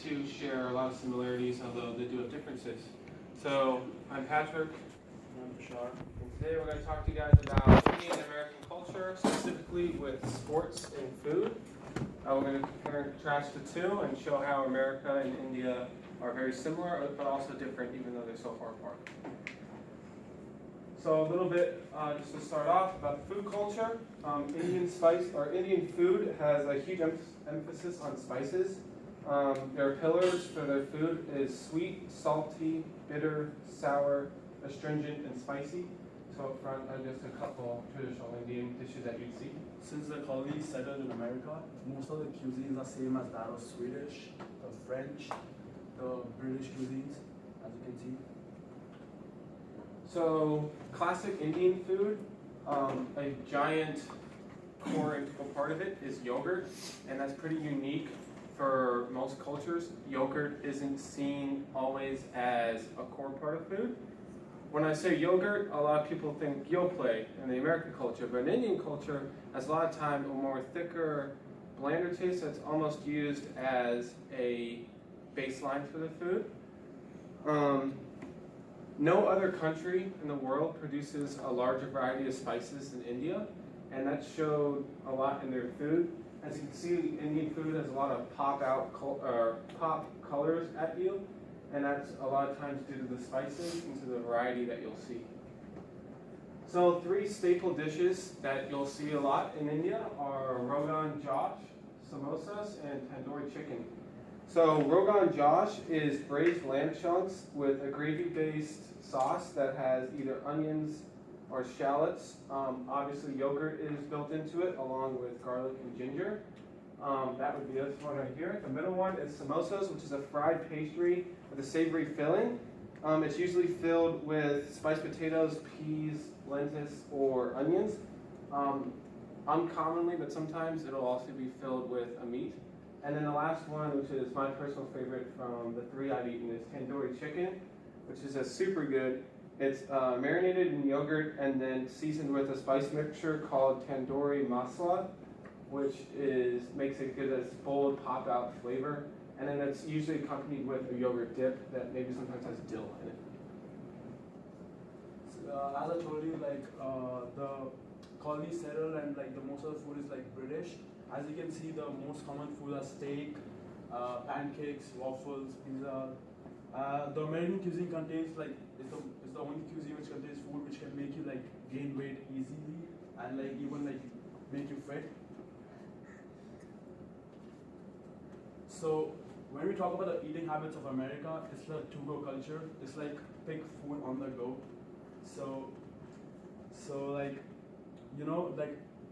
two share a lot of similarities, although they do have differences. So I'm Patrick. I'm Bashar. And today we're going to talk to you guys about Indian American culture, specifically with sports and food. We're going to compare and contrast the two and show how America and India are very similar, but also different, even though they're so far apart. So a little bit, just to start off, about the food culture. Indian food has a huge emphasis on spices. Their pillars for their food is sweet, salty, bitter, sour, astringent, and spicy. So up front are just a couple traditional Indian dishes that you'd see. Since the colonies settled in America, most of the cuisines are same as that of Swedish, the French, the British cuisines, as you can see. So classic Indian food, a giant core integral part of it is yogurt, and that's pretty unique for most cultures. Yogurt isn't seen always as a core part of food. When I say yogurt, a lot of people think Yoplait in the American culture, but in Indian culture, has a lot of time a more thicker, blander taste that's almost used as a baseline for the food. No other country in the world produces a larger variety of spices than India, and that showed a lot in their food. As you can see, Indian food has a lot of pop colors at you, and that's a lot of times due to the spices and to the variety that you'll see. So 3 staple dishes that you'll see a lot in India are Rogan Josh, samosas, and tandoori chicken. So Rogan Josh is braised lamb chunks with a gravy-based sauce that has either onions or shallots. Obviously yogurt is built into it along with garlic and ginger. That would be this one right here. The middle one is samosas, which is a fried pastry with a savory filling. It's usually filled with spiced potatoes, peas, lentils, or onions. Uncommonly, but sometimes it'll also be filled with a meat. And then the last one, which is my personal favorite from the 3 I've eaten, is tandoori chicken, which is a super good. It's marinated in yogurt and then seasoned with a spice mixture called tandoori masala, which makes it good as bold, pop-out flavor. And then it's usually accompanied with a yogurt dip that maybe sometimes has dill in it. So, as I told you, the colonies settled and the most of the food is British. As you can see, the most common food are steak, pancakes, waffles, pizza. The American cuisine contains is the only cuisine which contains food which can make you gain weight easily and even make you fit. So when we talk about the eating habits of America, it's the to-go culture. It's pick food on the go. So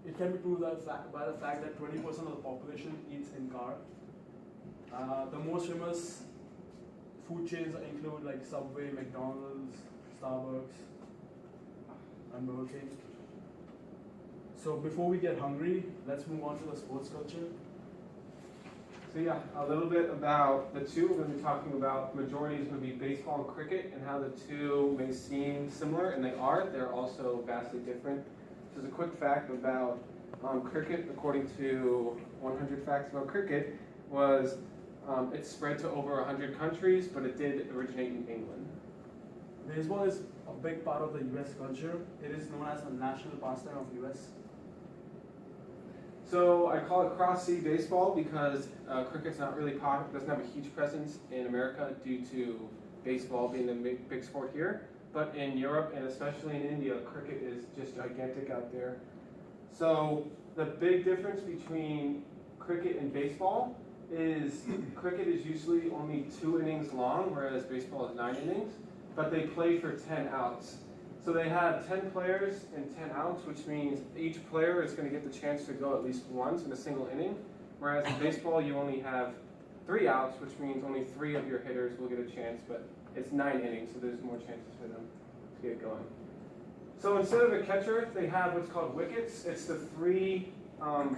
it can be proved by the fact that 20% of the population eats in car. The most famous food chains include Subway, McDonald's, Starbucks, and Burger King. So before we get hungry, let's move on to the sports culture. So yeah, a little bit about the two. We're going to be talking about, majority is going to be baseball and cricket, and how the two may seem similar, and they are. They're also vastly different. Just a quick fact about cricket, according to 100 Facts About Cricket, was it's spread to over 100 countries, but it did originate in England. Baseball is a big part of the US culture. It is known as the national pastime of US. So I call it cross-sea baseball because cricket's not really popular, doesn't have a huge presence in America due to baseball being the big sport here. But in Europe and especially in India, cricket is just gigantic out there. So the big difference between cricket and baseball is cricket is usually only 2 innings long, whereas baseball is 9 innings, but they play for 10 outs. So they have 10 players and 10 outs, which means each player is going to get the chance to go at least once in a single inning, whereas in baseball you only have 3 outs, which means only 3 of your hitters will get a chance, but it's 9 innings, so there's more chances for them to get going. So instead of a catcher, they have what's called wickets. It's the 3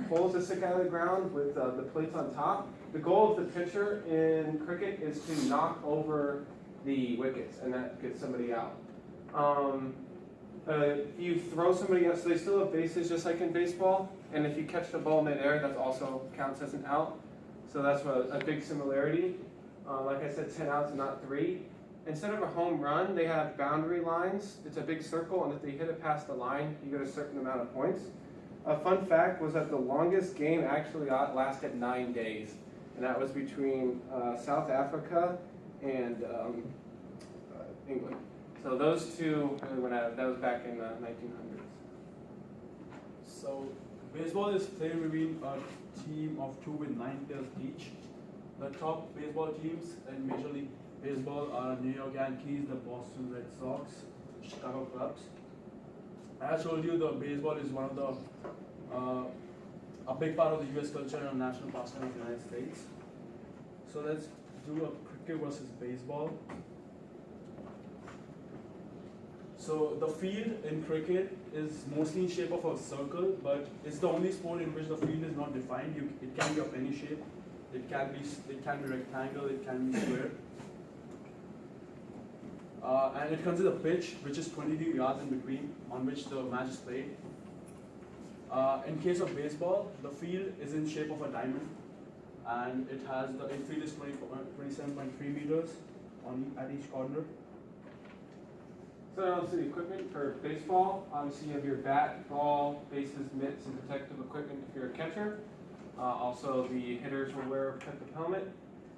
poles that stick out of the ground with the plates on top. The goal of the pitcher in cricket is to knock over the wickets, and that gets somebody out. You throw somebody out, so they still have bases just like in baseball, and if you catch the ball midair, that also counts as an out. So that's a big similarity. Like I said, 10 outs and not 3. Instead of a home run, they have boundary lines. It's a big circle, and if they hit it past the line, you get a certain amount of points. A fun fact was that the longest game actually lasted 9 days, and that was between South Africa and England. So those two really went out. That was back in the 1900s. So baseball is played between a team of 2 with 9 players each. The top baseball teams in Major League Baseball are New York Yankees, the Boston Red Sox, Chicago Cubs. As I told you, the baseball is one of the a big part of the U.S. culture and national pastime of the United States. So let's do a cricket versus baseball. So the field in cricket is mostly in shape of a circle, but it's the only sport in which the field is not defined. It can be of any shape. It can be rectangle. It can be square. And it consists of a pitch, which is 22 yards in between, on which the match is played. In case of baseball, the field is in shape of a diamond, and it has the infield is 27.3 meters at each corner. So now let's see the equipment for baseball. Obviously you have your bat, ball, bases, mitts, and protective equipment if you're a catcher. Also the hitters will wear a protective helmet.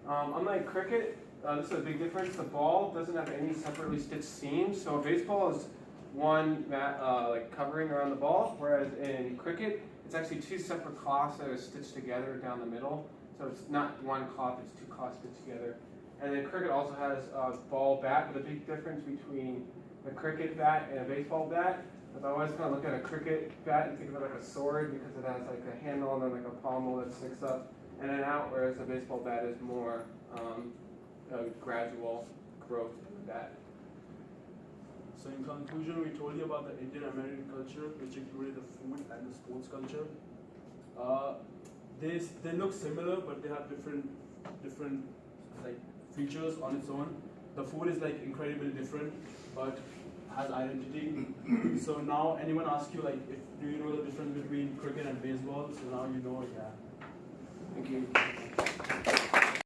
Unlike cricket, this is a big difference. The ball doesn't have any separately stitched seams. So baseball is one like covering around the ball, whereas in cricket, it's actually 2 separate cloths that are stitched together down the middle. So it's not one cloth, it's 2 cloths stitched together. And then cricket also has a ball bat, but the big difference between a cricket bat and a baseball bat is I always kind of look at a cricket bat and think of it like a sword because it has like a handle and then like a pommel that sticks up and then out, whereas a baseball bat is more a gradual growth bat. So in conclusion, we told you about the Indian American culture, which included the food and the sports culture. They look similar, but they have different like features on its own. The food is like incredibly different, but has identity. So now anyone asks you like, do you know the difference between cricket and baseball? So now you know, yeah. Thank you.